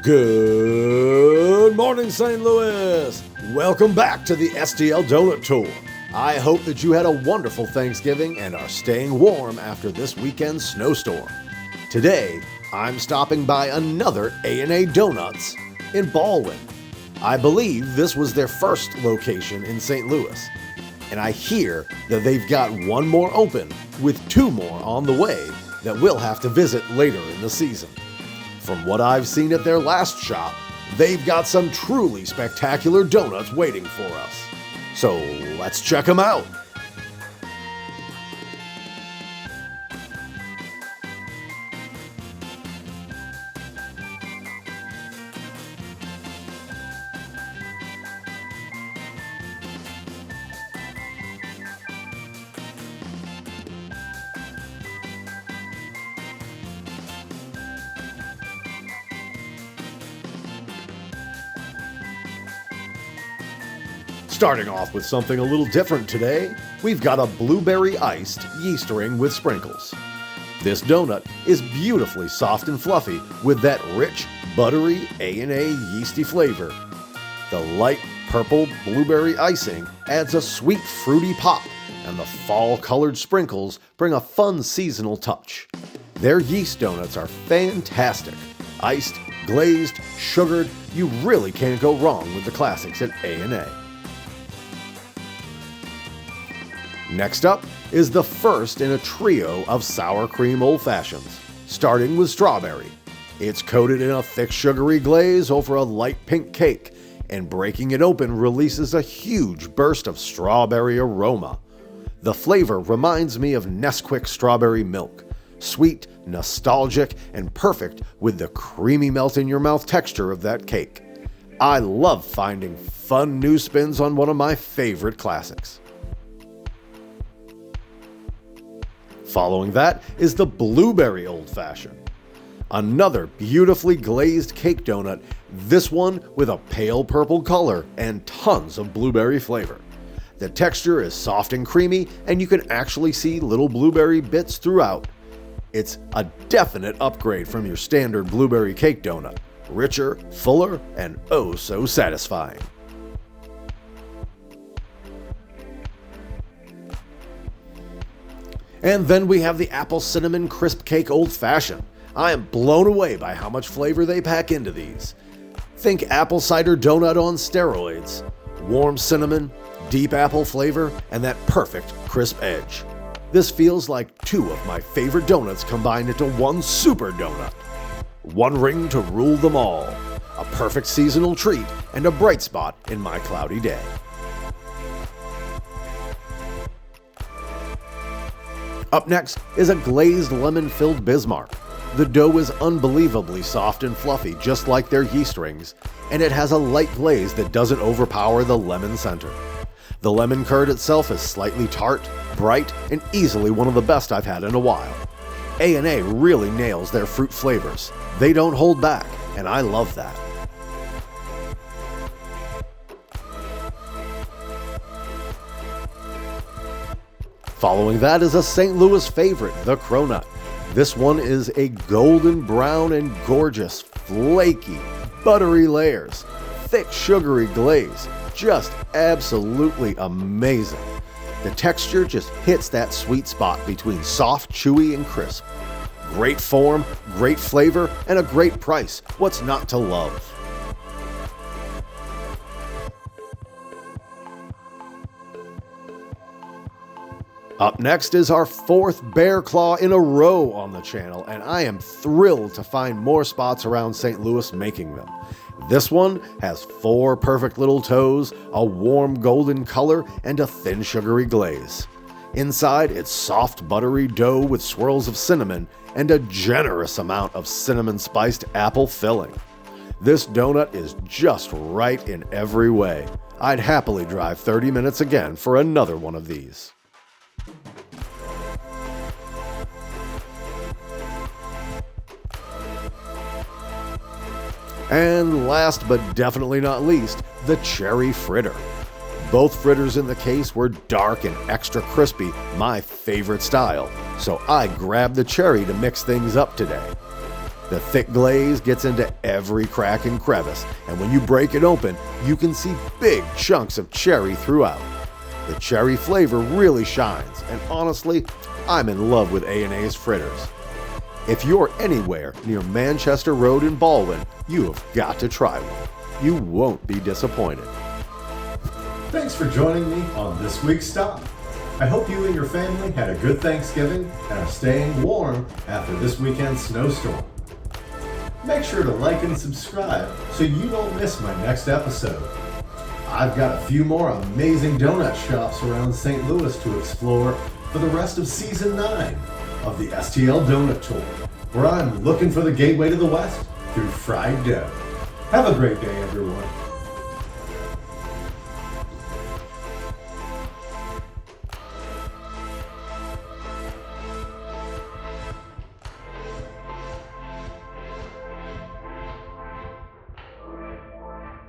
Good morning, St. Louis! Welcome back to the STL Donut Tour. I hope that you had a wonderful Thanksgiving and are staying warm after this weekend's snowstorm. Today, I'm stopping by another A&A Donuts in Ballwin. I believe this was their first location in St. Louis, and I hear that they've got one more open with two more on the way that we'll have to visit later in the season. From what I've seen at their last shop, they've got some truly spectacular donuts waiting for us. So let's check them out. Starting off with something a little different today, we've got a blueberry iced yeast ring with sprinkles. This donut is beautifully soft and fluffy with that rich, buttery A&A yeasty flavor. The light purple blueberry icing adds a sweet fruity pop, and the fall-colored sprinkles bring a fun seasonal touch. Their yeast donuts are fantastic. Iced, glazed, sugared, you really can't go wrong with the classics at A&A. Next up is the first in a trio of sour cream old fashions, starting with strawberry. It's coated in a thick sugary glaze over a light pink cake, and breaking it open releases a huge burst of strawberry aroma. The flavor reminds me of Nesquik strawberry milk, sweet, nostalgic, and perfect with the creamy melt-in-your-mouth texture of that cake. I love finding fun new spins on one of my favorite classics. Following that is the blueberry old fashioned. Another beautifully glazed cake donut, this one with a pale purple color and tons of blueberry flavor. The texture is soft and creamy, and you can actually see little blueberry bits throughout. It's a definite upgrade from your standard blueberry cake donut. Richer, fuller, and oh so satisfying. And then we have the apple cinnamon crisp cake old fashioned. I am blown away by how much flavor they pack into these. Think apple cider donut on steroids. Warm cinnamon, deep apple flavor, and that perfect crisp edge. This feels like two of my favorite donuts combined into one super donut. One ring to rule them all. A perfect seasonal treat and a bright spot in my cloudy day. Up next is a glazed lemon-filled Bismarck. The dough is unbelievably soft and fluffy, just like their yeast rings, and it has a light glaze that doesn't overpower the lemon center. The lemon curd itself is slightly tart, bright, and easily one of the best I've had in a while. A&A really nails their fruit flavors. They don't hold back, and I love that. Following that is a St. Louis favorite, the cronut. This one is a golden brown and gorgeous, flaky, buttery layers, thick sugary glaze, just absolutely amazing. The texture just hits that sweet spot between soft, chewy, and crisp. Great form, great flavor, and a great price. What's not to love? Up next is our fourth bear claw in a row on the channel, and I am thrilled to find more spots around St. Louis making them. This one has 4 perfect little toes, a warm golden color, and a thin sugary glaze. Inside, it's soft buttery dough with swirls of cinnamon and a generous amount of cinnamon-spiced apple filling. This donut is just right in every way. I'd happily drive 30 minutes again for another one of these. And last but definitely not least, the cherry fritter. Both fritters in the case were dark and extra crispy, my favorite style, so I grabbed the cherry to mix things up today. The thick glaze gets into every crack and crevice, and when you break it open, you can see big chunks of cherry throughout. The cherry flavor really shines, and honestly, I'm in love with A&A's Fritters. If you're anywhere near Manchester Road in Ballwin, you have got to try one. You won't be disappointed. Thanks for joining me on this week's stop. I hope you and your family had a good Thanksgiving and are staying warm after this weekend's snowstorm. Make sure to like and subscribe so you don't miss my next episode. I've got a few more amazing donut shops around St. Louis to explore for the rest of Season 9 of the STL Donut Tour, where I'm looking for the gateway to the West through fried dough. Have a great day, everyone.